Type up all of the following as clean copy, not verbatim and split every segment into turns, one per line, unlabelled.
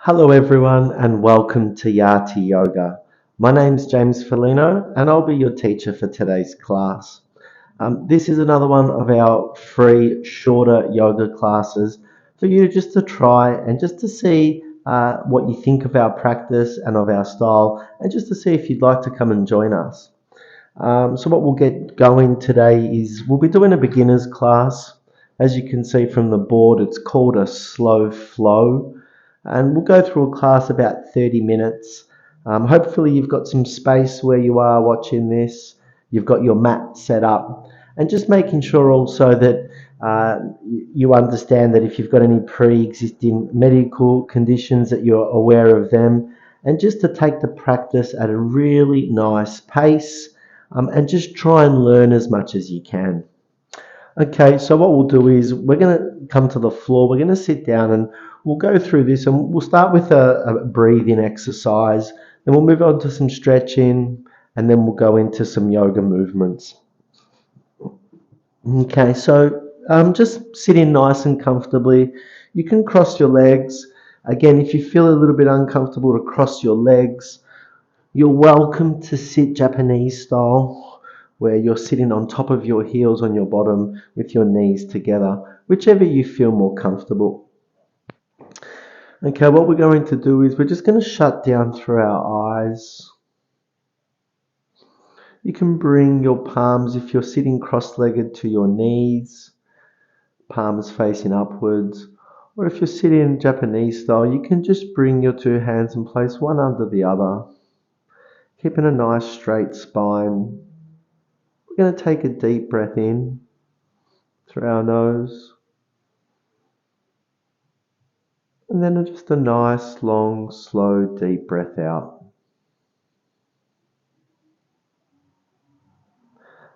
Hello everyone and welcome to Yati Yoga. My name's James Folino and I'll be your teacher for today's class. This is another one of our free shorter yoga classes for you just to try and just to see what you think of our practice and of our style and just to see if you'd like to come and join us. So what we'll get going today is we'll be doing a beginner's class. As you can see from the board, it's called a slow flow. And we'll go through a class about 30 minutes. Hopefully you've got some space where you are watching this. You've got your mat set up. And just making sure also that you understand that if you've got any pre-existing medical conditions that you're aware of them. And just to take the practice at a really nice pace and just try and learn as much as you can. Okay, so what we'll do is we're going to come to the floor. We're going to sit down and we'll go through this and we'll start with a breathing exercise. Then we'll move on to some stretching and then we'll go into some yoga movements. Okay, so just sitting nice and comfortably. You can cross your legs. Again, if you feel a little bit uncomfortable to cross your legs, you're welcome to sit Japanese style, where you're sitting on top of your heels on your bottom with your knees together, whichever you feel more comfortable. Okay, what we're going to do is we're just going to shut down through our eyes. You can bring your palms, if you're sitting cross-legged, to your knees, palms facing upwards. Or if you're sitting Japanese style, you can just bring your two hands and place one under the other, keeping a nice straight spine. We're going to take a deep breath in through our nose. And then just a nice, long, slow, deep breath out.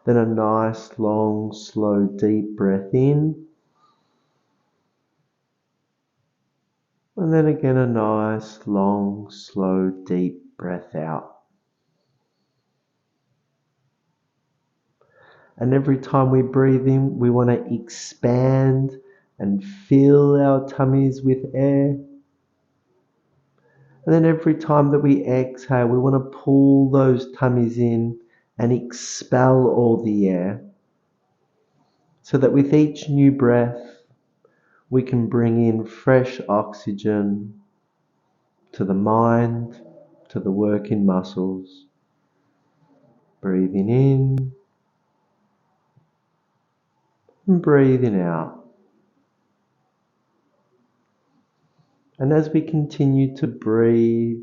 Then a nice, long, slow, deep breath in. And then again a nice, long, slow, deep breath out. And every time we breathe in, we want to expand and fill our tummies with air. And then every time that we exhale, we want to pull those tummies in and expel all the air. So that with each new breath, we can bring in fresh oxygen to the mind, to the working muscles. Breathing in and breathing out. And as we continue to breathe,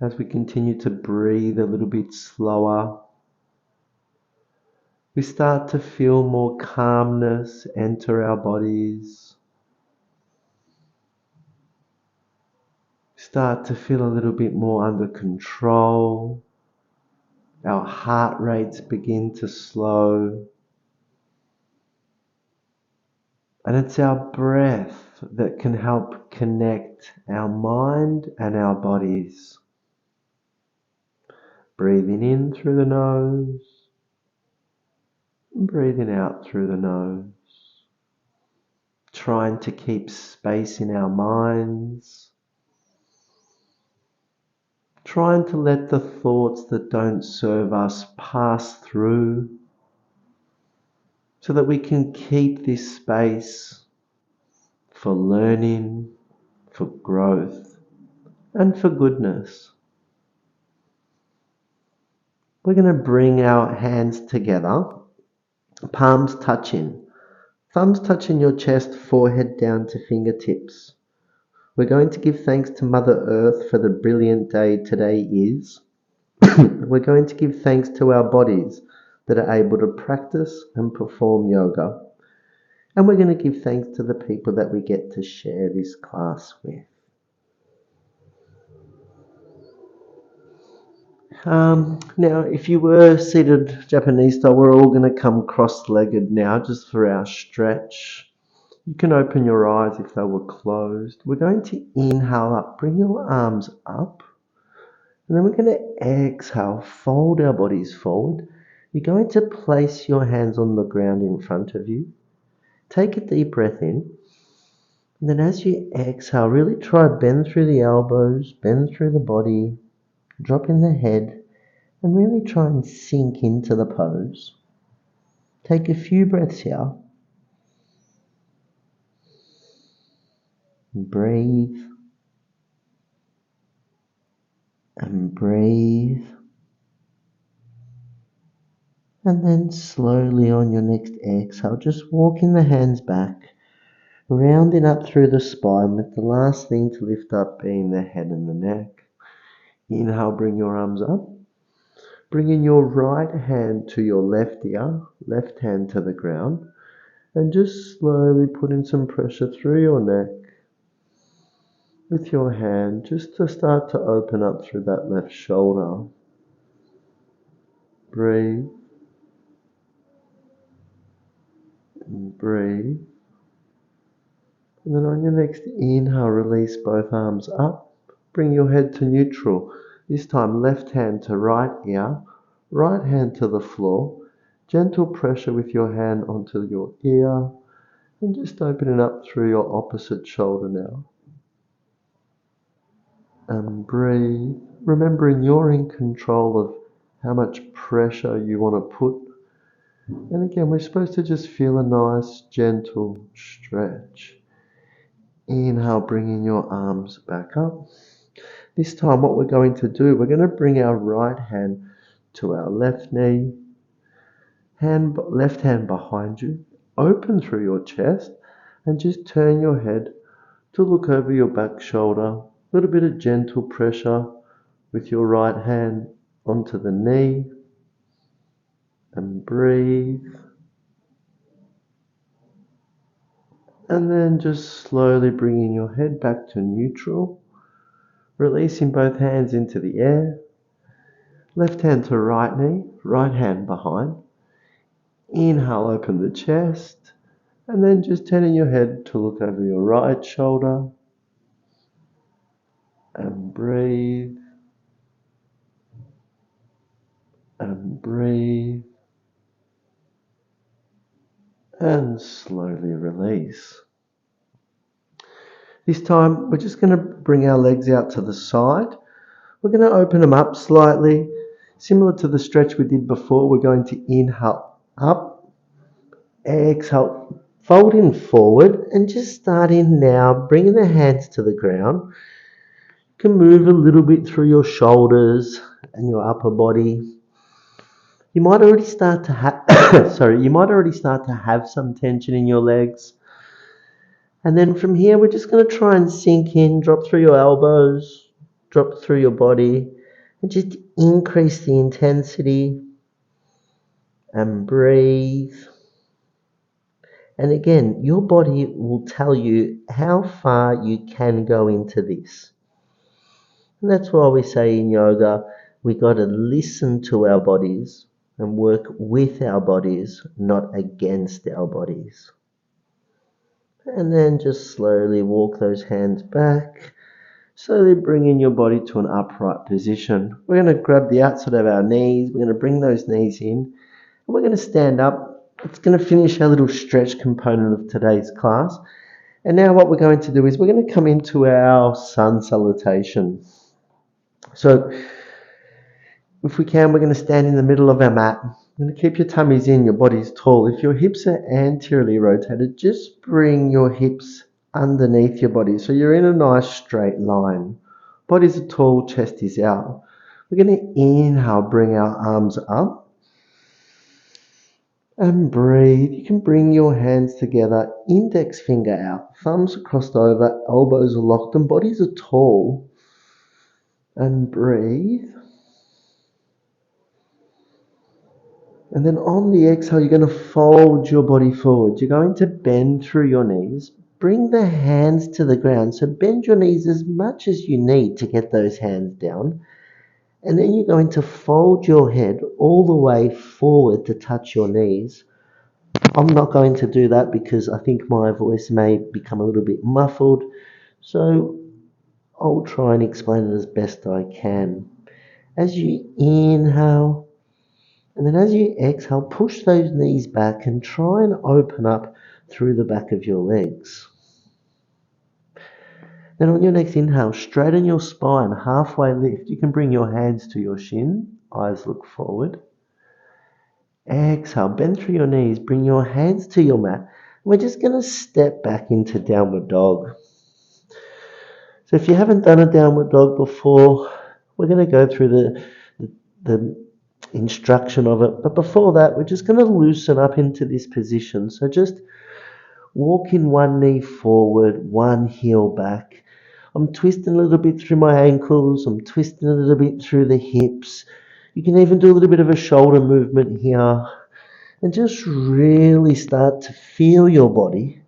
a little bit slower, we start to feel more calmness enter our bodies. Start to feel a little bit more under control. Our heart rates begin to slow. And it's our breath that can help connect our mind and our bodies. Breathing in through the nose, and breathing out through the nose. Trying to keep space in our minds. Trying to let the thoughts that don't serve us pass through so that we can keep this space for learning, for growth, and for goodness. We're going to bring our hands together, palms touching, thumbs touching your chest, forehead down to fingertips. We're going to give thanks to Mother Earth for the brilliant day today is. We're going to give thanks to our bodies that are able to practice and perform yoga. And we're going to give thanks to the people that we get to share this class with. Now, if you were seated Japanese style, we're all going to come cross-legged now just for our stretch. You can open your eyes if they were closed. We're going to inhale up, bring your arms up. And then we're going to exhale, fold our bodies forward. You're going to place your hands on the ground in front of you. Take a deep breath in. And then as you exhale, really try bend through the elbows, bend through the body, drop in the head, and really try and sink into the pose. Take a few breaths here. Breathe and breathe. And then slowly on your next exhale, just walking the hands back, rounding up through the spine with the last thing to lift up being the head and the neck. Inhale, bring your arms up. Bringing your right hand to your left ear, left hand to the ground, and just slowly putting some pressure through your neck with your hand just to start to open up through that left shoulder. Breathe and breathe. And then on your next inhale, release both arms up. Bring your head to neutral. This time, left hand to right ear, right hand to the floor. Gentle pressure with your hand onto your ear. And just opening up through your opposite shoulder now. And breathe. Remembering you're in control of how much pressure you want to put. And again, we're supposed to just feel a nice, gentle stretch. Inhale, bringing your arms back up. This time what we're going to do, we're going to bring our right hand to our left knee, left hand behind you, open through your chest, and just turn your head to look over your back shoulder. A little bit of gentle pressure with your right hand onto the knee, and breathe. And then just slowly bringing your head back to neutral, releasing both hands into the air. Left hand to right knee, right hand behind. Inhale, open the chest, and then just turning your head to look over your right shoulder, and breathe, and breathe, and slowly release. This time, we're just going to bring our legs out to the side. We're going to open them up slightly, similar to the stretch we did before. We're going to inhale up, exhale, folding forward, and just starting now, bringing the hands to the ground. You can move a little bit through your shoulders and your upper body. You might already start to have, you might already start to have some tension in your legs. And then from here, we're just going to try and sink in, drop through your elbows, drop through your body, and just increase the intensity and breathe. And again, your body will tell you how far you can go into this. And that's why we say in yoga, we got to listen to our bodies and work with our bodies, not against our bodies. And then just slowly walk those hands back. Slowly bringing your body to an upright position. We're going to grab the outside of our knees. We're going to bring those knees in. And we're going to stand up. It's going to finish our little stretch component of today's class. And now what we're going to do is we're going to come into our sun salutation. So if we can, we're going to stand in the middle of our mat. You're going to keep your tummies in, your body's tall. If your hips are anteriorly rotated, just bring your hips underneath your body. So you're in a nice straight line. Body's are tall, chest is out. We're going to inhale, bring our arms up. And breathe. You can bring your hands together, index finger out, thumbs crossed over, elbows are locked, and bodies are tall. And breathe. And then on the exhale, you're going to fold your body forward. You're going to bend through your knees. Bring the hands to the ground. So bend your knees as much as you need to get those hands down. And then you're going to fold your head all the way forward to touch your knees. I'm not going to do that because I think my voice may become a little bit muffled. So I'll try and explain it as best I can. As you inhale, and then as you exhale, push those knees back and try and open up through the back of your legs. Then on your next inhale, straighten your spine, halfway lift. You can bring your hands to your shin, eyes look forward. Exhale, bend through your knees, bring your hands to your mat. We're just going to step back into downward dog. So if you haven't done a downward dog before, we're going to go through the instruction of it. But before that, we're just going to loosen up into this position. So just walking one knee forward, one heel back. I'm twisting a little bit through my ankles. I'm twisting a little bit through the hips. You can even do a little bit of a shoulder movement here. And just really start to feel your body.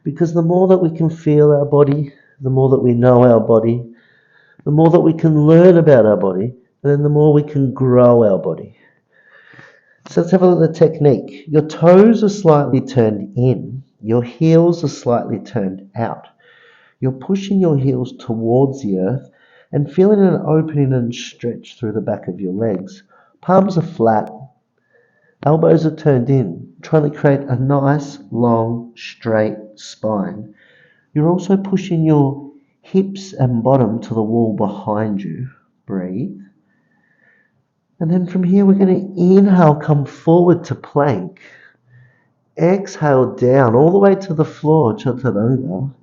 Because the more that we can feel our body, the more that we know our body, the more that we can learn about our body, and then the more we can grow our body. So let's have a look at the technique. Your toes are slightly turned in. Your heels are slightly turned out. You're pushing your heels towards the earth and feeling an opening and stretch through the back of your legs. Palms are flat. Elbows are turned in, trying to create a nice, long, straight spine. You're also pushing your hips and bottom to the wall behind you. Breathe. And then from here, we're going to inhale, come forward to plank. Exhale down all the way to the floor, chaturanga.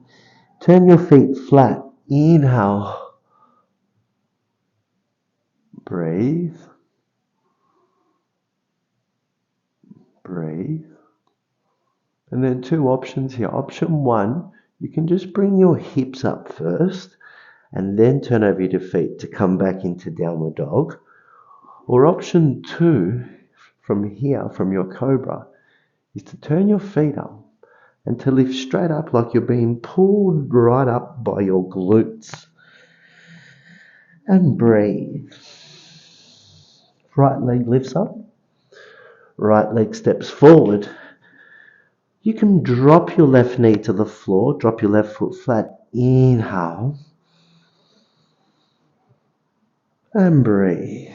Turn your feet flat. Inhale. Breathe. Breathe. And then two options here. Option one, you can just bring your hips up first and then turn over your feet to come back into downward dog. Or option two, from here, from your cobra, is to turn your feet up and to lift straight up like you're being pulled right up by your glutes. And breathe. Right leg lifts up. Right leg steps forward. You can drop your left knee to the floor, drop your left foot flat. Inhale. And breathe.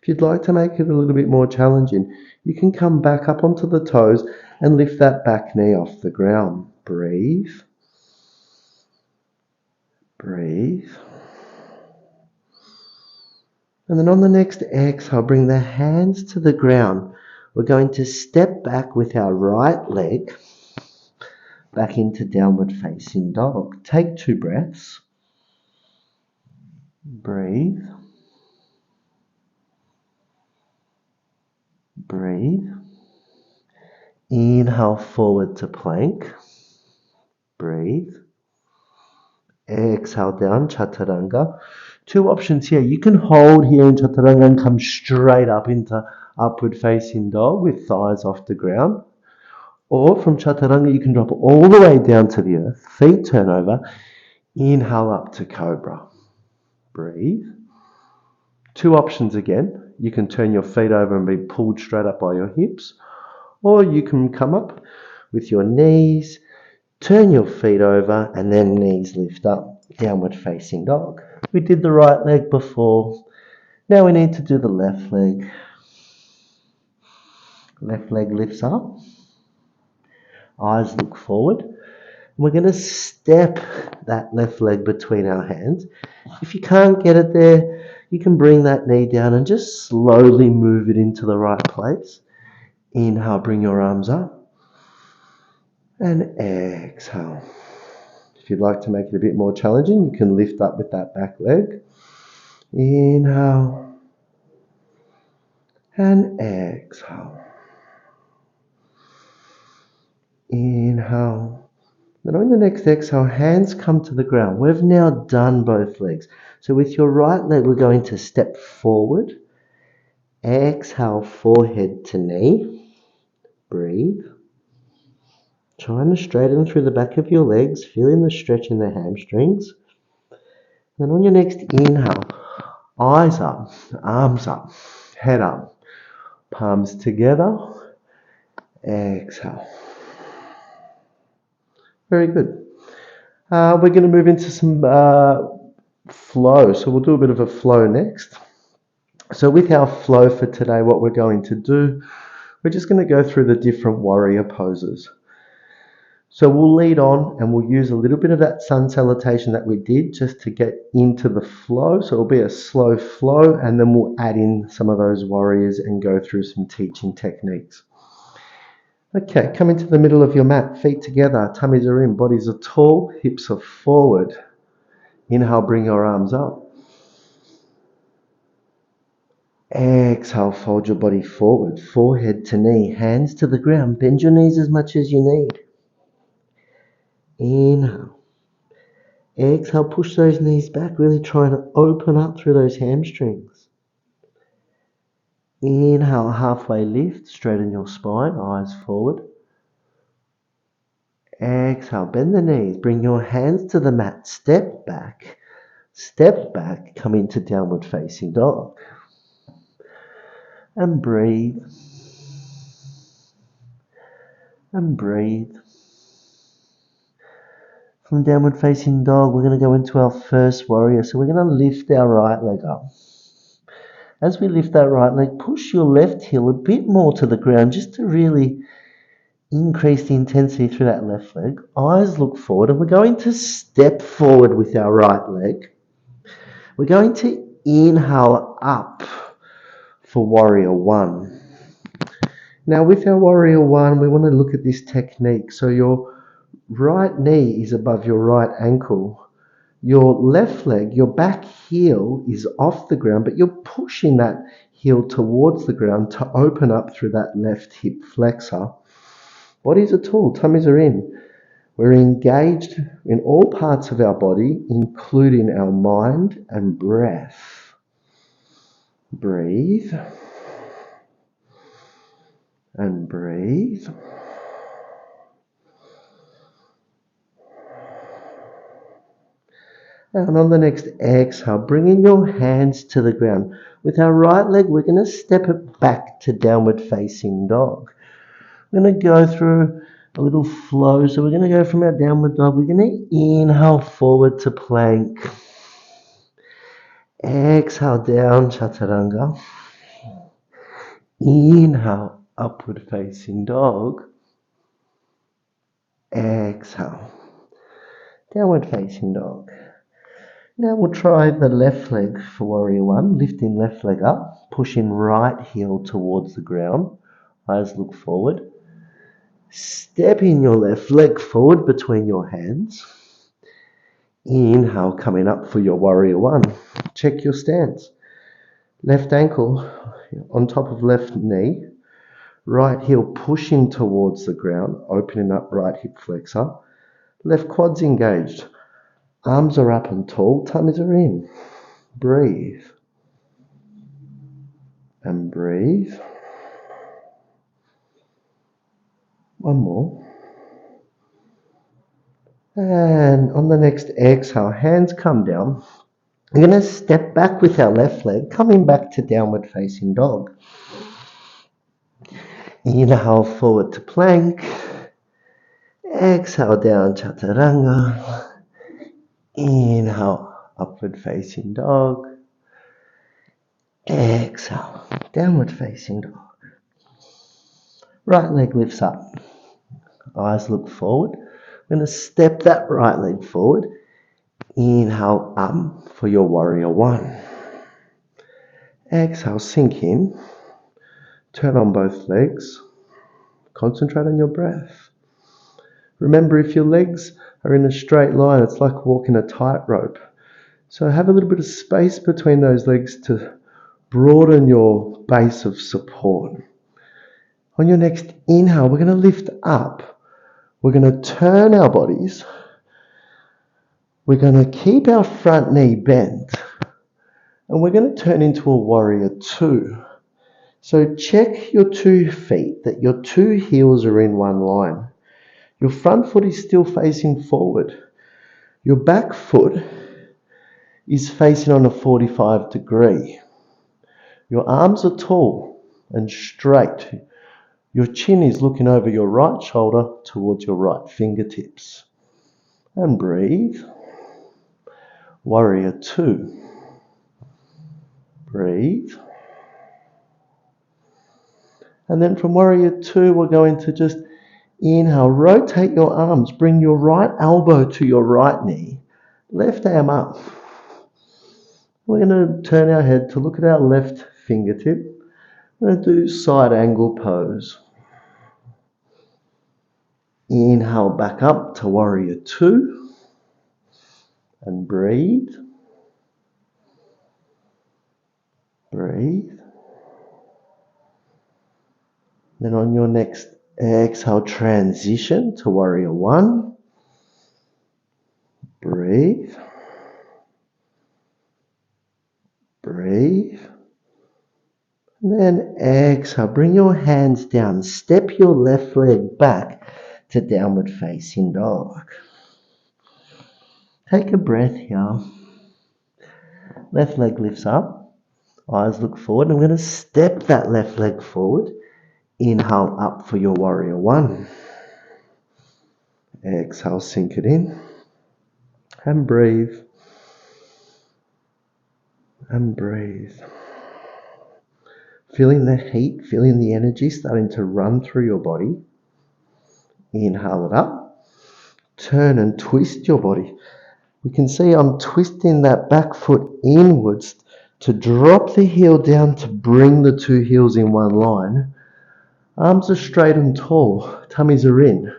If you'd like to make it a little bit more challenging, you can come back up onto the toes and lift that back knee off the ground. Breathe. Breathe. And then on the next exhale, bring the hands to the ground. We're going to step back with our right leg back into downward facing dog. Take 2 breaths. Breathe. Breathe. Inhale forward to plank. Breathe. Exhale down, chaturanga. 2 options here. You can hold here in chaturanga and come straight up into upward facing dog with thighs off the ground. Or from chaturanga, you can drop all the way down to the earth, feet turn over. Inhale up to cobra. Breathe. 2 options again. You can turn your feet over and be pulled straight up by your hips. Or you can come up with your knees, turn your feet over, and then knees lift up. Downward facing dog. We did the right leg before. Now we need to do the left leg. Left leg lifts up. Eyes look forward. We're going to step that left leg between our hands. If you can't get it there, you can bring that knee down and just slowly move it into the right place. Inhale, bring your arms up. And exhale. If you'd like to make it a bit more challenging, you can lift up with that back leg. Inhale. And exhale. Inhale. Then on your next exhale, hands come to the ground. We've now done both legs. So with your right leg, we're going to step forward. Exhale, forehead to knee. Breathe. Trying to straighten through the back of your legs, feeling the stretch in the hamstrings. Then on your next inhale, eyes up, arms up, head up, palms together. Exhale. Very good. We're going to move into some flow. So we'll do a bit of a flow next. So with our flow for today, what we're going to do, we're just going to go through the different warrior poses. So we'll lead on and we'll use a little bit of that sun salutation that we did just to get into the flow. So it'll be a slow flow, and then we'll add in some of those warriors and go through some teaching techniques. Okay, come into the middle of your mat, feet together, tummies are in, bodies are tall, hips are forward. Inhale, bring your arms up. Exhale, fold your body forward, forehead to knee, hands to the ground. Bend your knees as much as you need. Inhale. Exhale, push those knees back, really trying to open up through those hamstrings. Inhale, halfway lift, straighten your spine, eyes forward. Exhale, bend the knees, bring your hands to the mat, step back, come into downward facing dog. And breathe. And breathe. From downward facing dog, we're going to go into our first warrior. So we're going to lift our right leg up. As we lift that right leg, push your left heel a bit more to the ground just to really increase the intensity through that left leg. Eyes look forward, and we're going to step forward with our right leg. We're going to inhale up for warrior one. Now with our warrior one, we want to look at this technique. So your right knee is above your right ankle. Your left leg, your back heel is off the ground, but you're pushing that heel towards the ground to open up through that left hip flexor. Bodies are tall, tummies are in. We're engaged in all parts of our body, including our mind and breath. Breathe. And breathe. And on the next exhale, bringing your hands to the ground. With our right leg, we're going to step it back to downward facing dog. We're going to go through a little flow. So we're going to go from our downward dog. We're going to inhale forward to plank. Exhale down, chaturanga. Inhale, upward facing dog. Exhale, downward facing dog. Now we'll try the left leg for warrior one, lifting left leg up, pushing right heel towards the ground, eyes look forward. Stepping your left leg forward between your hands. Inhale, coming up for your warrior one. Check your stance. Left ankle on top of left knee, right heel pushing towards the ground, opening up right hip flexor. Left quads engaged. Arms are up and tall, tummies are in. Breathe. And breathe. One more. And on the next exhale, hands come down. We're going to step back with our left leg, coming back to downward facing dog. Inhale forward to plank. Exhale down, chaturanga. Inhale, upward facing dog. Exhale, downward facing dog. Right leg lifts up. Eyes look forward. We're going to step that right leg forward. Inhale up for your warrior one. Exhale, sink in. Turn on both legs. Concentrate on your breath. Remember, if your legs are in a straight line, it's like walking a tightrope. So have a little bit of space between those legs to broaden your base of support. On your next inhale, we're going to lift up. We're going to turn our bodies. We're going to keep our front knee bent. And we're going to turn into a warrior two. So check your 2 feet, that your 2 heels are in one line. Your front foot is still facing forward. Your back foot is facing on a 45 degree. Your arms are tall and straight. Your chin is looking over your right shoulder towards your right fingertips. And breathe. Warrior two. Breathe. And then from warrior two, we're going to just Inhale, rotate your arms. Bring your right elbow to your right knee. Left arm up. We're going to turn our head to look at our left fingertip. We're going to do side angle pose. Inhale back up to warrior two. And breathe. Breathe. Then on your next exhale, transition to warrior one. Breathe. Breathe. And then exhale, bring your hands down. Step your left leg back to downward facing dog. Take a breath here. Left leg lifts up. Eyes look forward. I'm going to step that left leg forward. Inhale up for your warrior one. Exhale, sink it in. And breathe. And breathe. Feeling the heat, feeling the energy starting to run through your body. Inhale it up. Turn and twist your body. We can see I'm twisting that back foot inwards to drop the heel down to bring the two heels in one line. Arms are straight and tall. Tummies are in.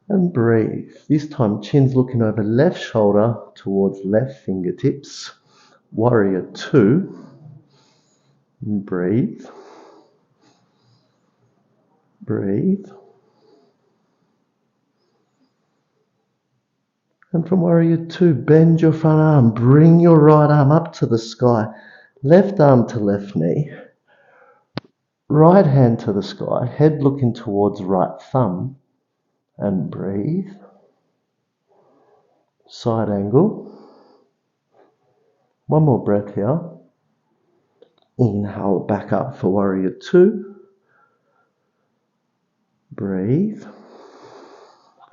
And breathe. This time chin's looking over left shoulder towards left fingertips. Warrior two. And breathe. Breathe. And from warrior two, bend your front arm. Bring your right arm up to the sky. Left arm to left knee. Right hand to the sky. Head looking towards right thumb. And breathe. Side angle. One more breath here. Inhale back up for warrior two. Breathe.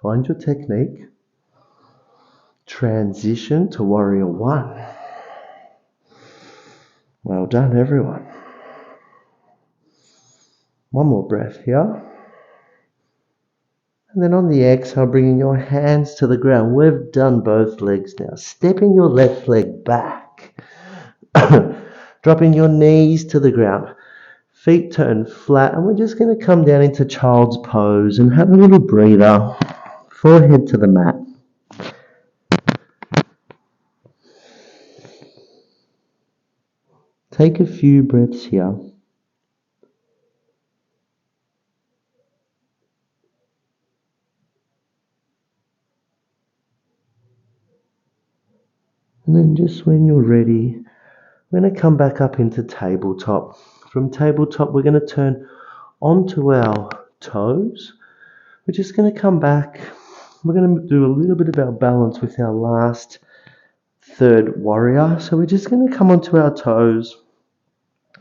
Find your technique. Transition to warrior one. Well done, everyone. One more breath here. And then on the exhale, bringing your hands to the ground. We've done both legs now. Stepping your left leg back. Dropping your knees to the ground. Feet turn flat. And we're just going to come down into child's pose and have a little breather. Forehead to the mat. Take a few breaths here. And then just when you're ready, we're going to come back up into tabletop. From tabletop, we're going to turn onto our toes. We're just going to come back. We're going to do a little bit of our balance with our last third warrior. So we're just going to come onto our toes,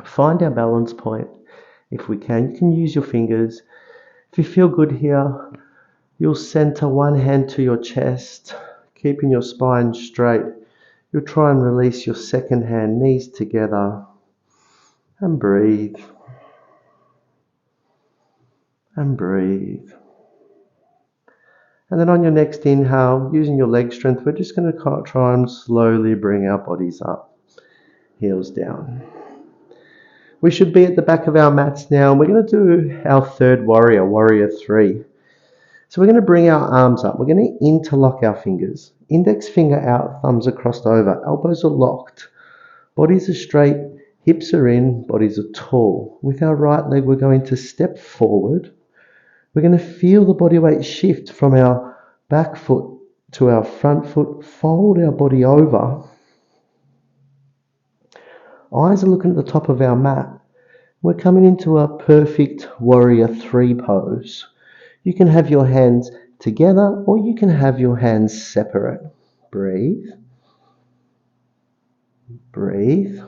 find our balance point. If we can, you can use your fingers. If you feel good here, you'll center one hand to your chest, keeping your spine straight. You'll try and release your second hand, knees together, and breathe. And breathe. And then on your next inhale, using your leg strength, we're just going to try and slowly bring our bodies up, heels down. We should be at the back of our mats now, and we're going to do our third warrior, warrior three. So we're going to bring our arms up. We're going to interlock our fingers. Index finger out, thumbs are crossed over, elbows are locked. Bodies are straight, hips are in, bodies are tall. With our right leg, we're going to step forward. We're going to feel the body weight shift from our back foot to our front foot. Fold our body over. Eyes are looking at the top of our mat. We're coming into a perfect warrior three pose. You can have your hands together or you can have your hands separate. Breathe. Breathe.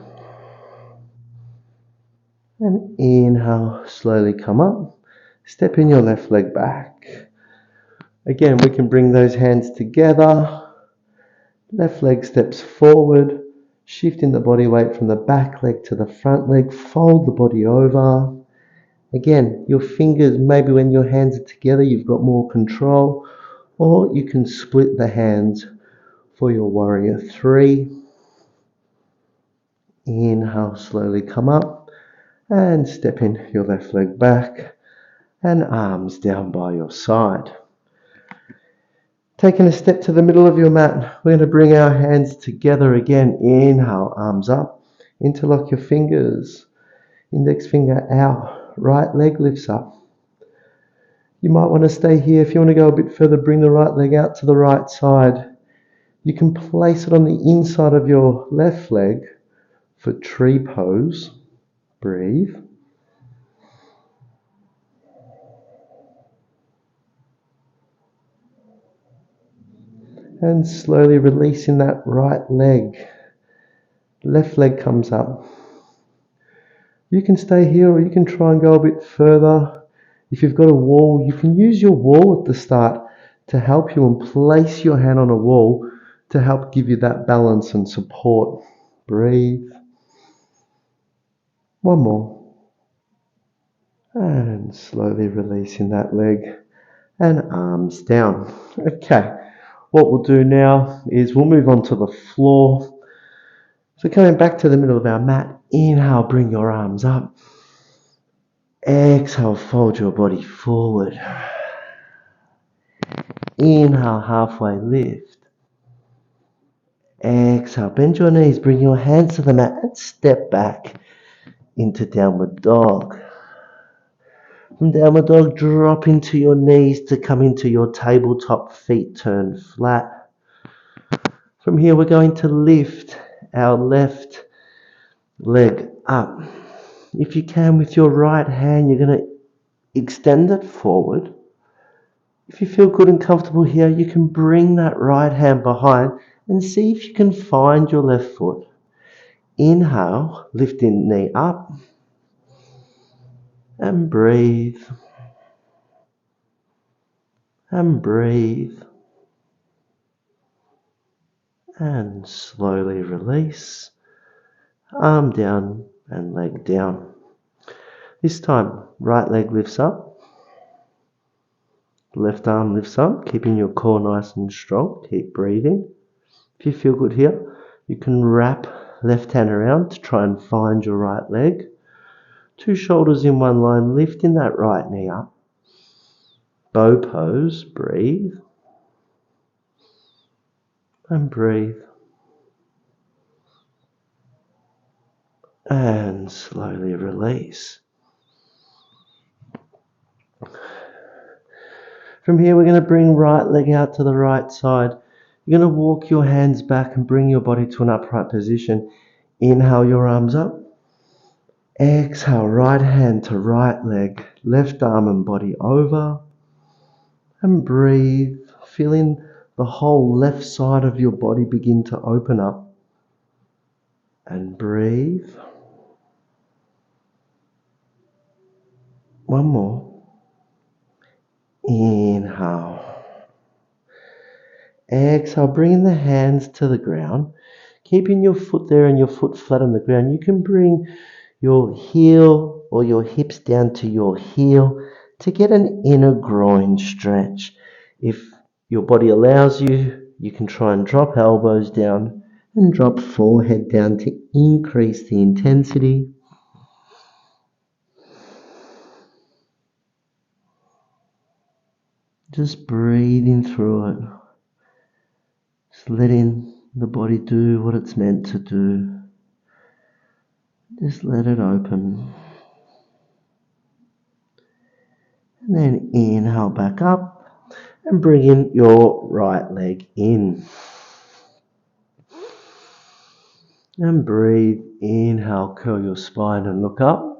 And inhale, slowly come up. Step in your left leg back. Again, we can bring those hands together. Left leg steps forward, shifting the body weight from the back leg to the front leg. Fold the body over Again, your fingers, maybe when your hands are together, you've got more control, or you can split the hands for your warrior 3. Inhale, slowly come up and step in your left leg back and arms down by your side. Taking a step to the middle of your mat, we're going to bring our hands together again. Inhale, arms up, interlock your fingers, index finger out, right leg lifts up. You might want to stay here. If you want to go a bit further, bring the right leg out to the right side. You can place it on the inside of your left leg for tree pose. Breathe. And slowly releasing that right leg. Left leg comes up. You can stay here or you can try and go a bit further. If you've got a wall, you can use your wall at the start to help you and place your hand on a wall to help give you that balance and support. Breathe. One more. And slowly releasing that leg and arms down. Okay, what we'll do now is we'll move on to the floor. So coming back to the middle of our mat, inhale, bring your arms up. Exhale, fold your body forward. Inhale, halfway lift. Exhale, bend your knees, bring your hands to the mat and step back into downward dog. From downward dog, drop into your knees to come into your tabletop, feet turn flat. From here, we're going to lift our left leg up. If you can, with your right hand, you're going to extend it forward. If you feel good and comfortable here, you can bring that right hand behind and see if you can find your left foot. Inhale, lifting knee up and breathe. And breathe. And slowly release. Arm down and leg down. This time, right leg lifts up. Left arm lifts up, keeping your core nice and strong. Keep breathing. If you feel good here, you can wrap left hand around to try and find your right leg. 2 shoulders in one line, lifting that right knee up. Bow pose, breathe. And breathe. And slowly release. From here, we're going to bring right leg out to the right side. You're going to walk your hands back and bring your body to an upright position. Inhale your arms up. Exhale, right hand to right leg, left arm and body over. And breathe, feeling the whole left side of your body begin to open up. And breathe. One more. Inhale. Exhale, bringing the hands to the ground. Keeping your foot there and your foot flat on the ground. You can bring your heel or your hips down to your heel to get an inner groin stretch. If your body allows you, you can try and drop elbows down and drop forehead down to increase the intensity. Just breathing through it. Just letting the body do what it's meant to do. Just let it open. And then inhale back up and bring in your right leg in. And breathe. Inhale, curl your spine and look up.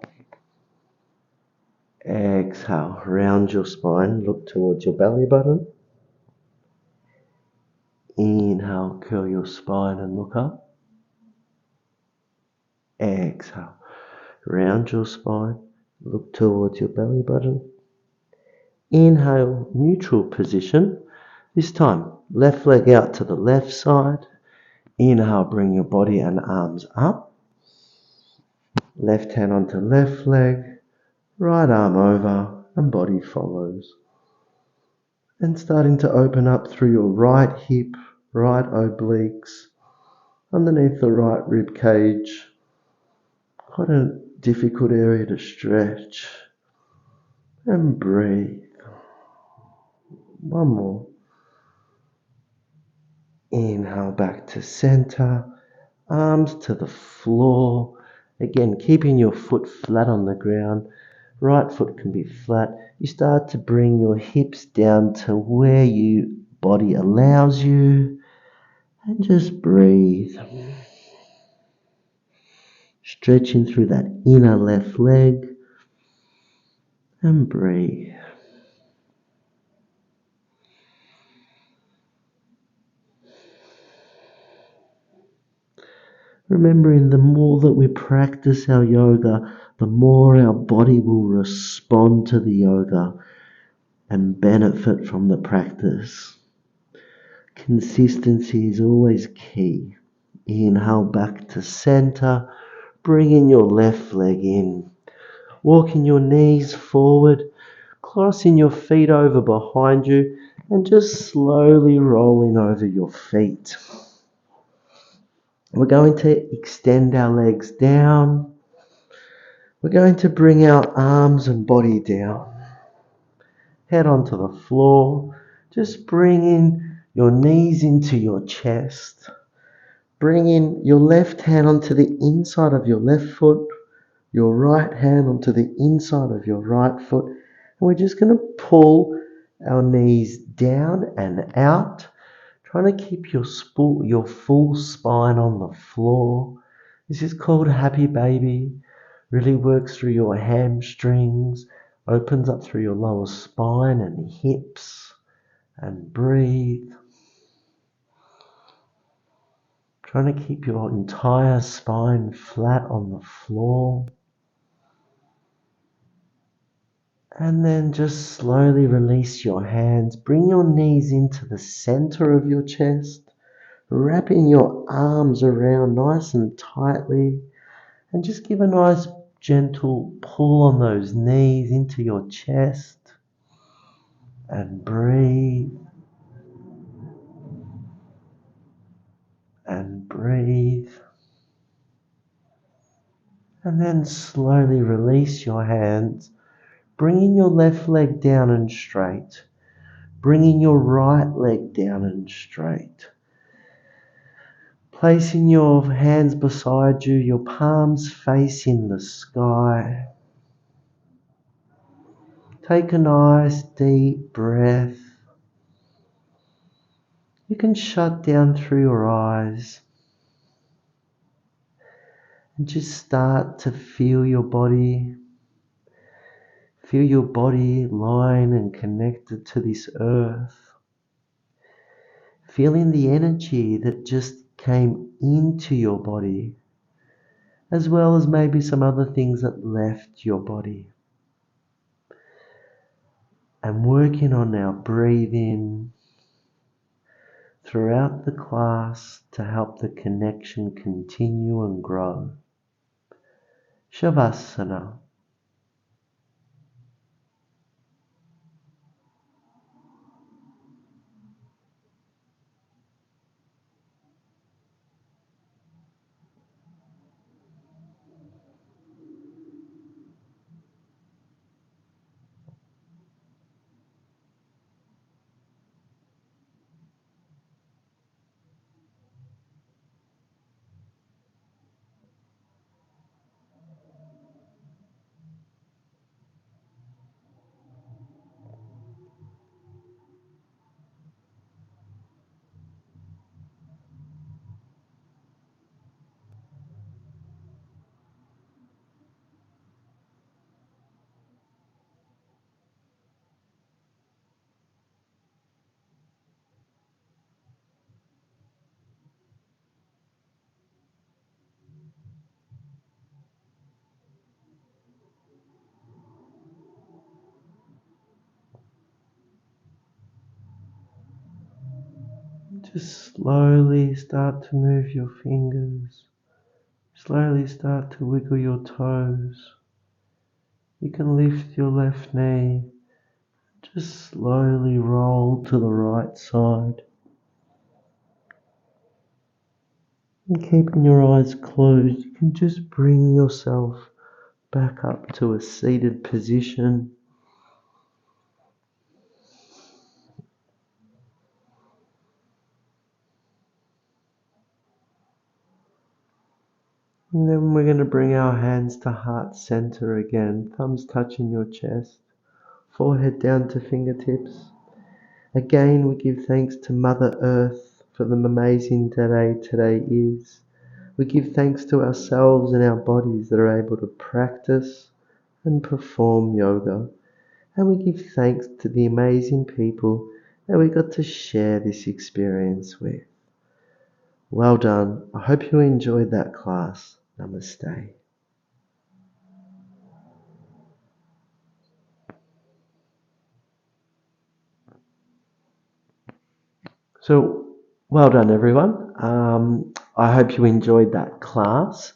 Exhale, round your spine, look towards your belly button. Inhale, curl your spine and look up. Exhale, round your spine, look towards your belly button. Inhale, neutral position. This time, left leg out to the left side. Inhale, bring your body and arms up. Left hand onto left leg. Right arm over and body follows. And starting to open up through your right hip, right obliques, underneath the right rib cage. Quite a difficult area to stretch. And breathe. One more. Inhale back to center. Arms to the floor. Again, keeping your foot flat on the ground. Right foot can be flat. You start to bring your hips down to where your body allows you. And just breathe. Stretching through that inner left leg. And breathe. Remembering the more that we practice our yoga, the more our body will respond to the yoga and benefit from the practice. Consistency is always key. Inhale back to center, bringing your left leg in. Walking your knees forward, crossing your feet over behind you, and just slowly rolling over your feet. We're going to extend our legs down. We're going to bring our arms and body down. Head onto the floor. Just bringing your knees into your chest. Bringing your left hand onto the inside of your left foot. Your right hand onto the inside of your right foot. And we're just going to pull our knees down and out. Trying to keep your full spine on the floor. This is called Happy Baby. Really works through your hamstrings, opens up through your lower spine and hips, and breathe. Trying to keep your entire spine flat on the floor. And then just slowly release your hands. Bring your knees into the center of your chest, wrapping your arms around nice and tightly. And just give a nice gentle pull on those knees into your chest. And breathe. And breathe. And then slowly release your hands, bringing your left leg down and straight. Bringing your right leg down and straight. Placing your hands beside you, your palms facing the sky. Take a nice deep breath. You can shut down through your eyes and just start to feel your body. Feel your body lying and connected to this earth. Feeling the energy that just came into your body, as well as maybe some other things that left your body. And working on our breathing throughout the class to help the connection continue and grow. Shavasana. Just slowly start to move your fingers. Slowly start to wiggle your toes. You can lift your left knee, just slowly roll to the right side. And keeping your eyes closed, you can just bring yourself back up to a seated position. And then we're going to bring our hands to heart center again, thumbs touching your chest, forehead down to fingertips. Again, we give thanks to Mother Earth for the amazing day today is. We give thanks to ourselves and our bodies that are able to practice and perform yoga. And we give thanks to the amazing people that we got to share this experience with. Well done. I hope you enjoyed that class. Namaste. So, well done, everyone. I hope you enjoyed that class.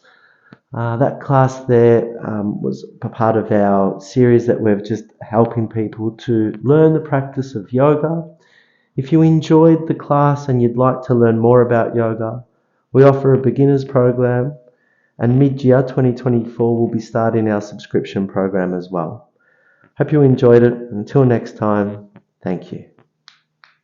That class there was a part of our series that we're just helping people to learn the practice of yoga. If you enjoyed the class and you'd like to learn more about yoga, we offer a beginner's program, and mid-year 2024 we'll be starting our subscription program as well. Hope you enjoyed it. Until next time, thank you.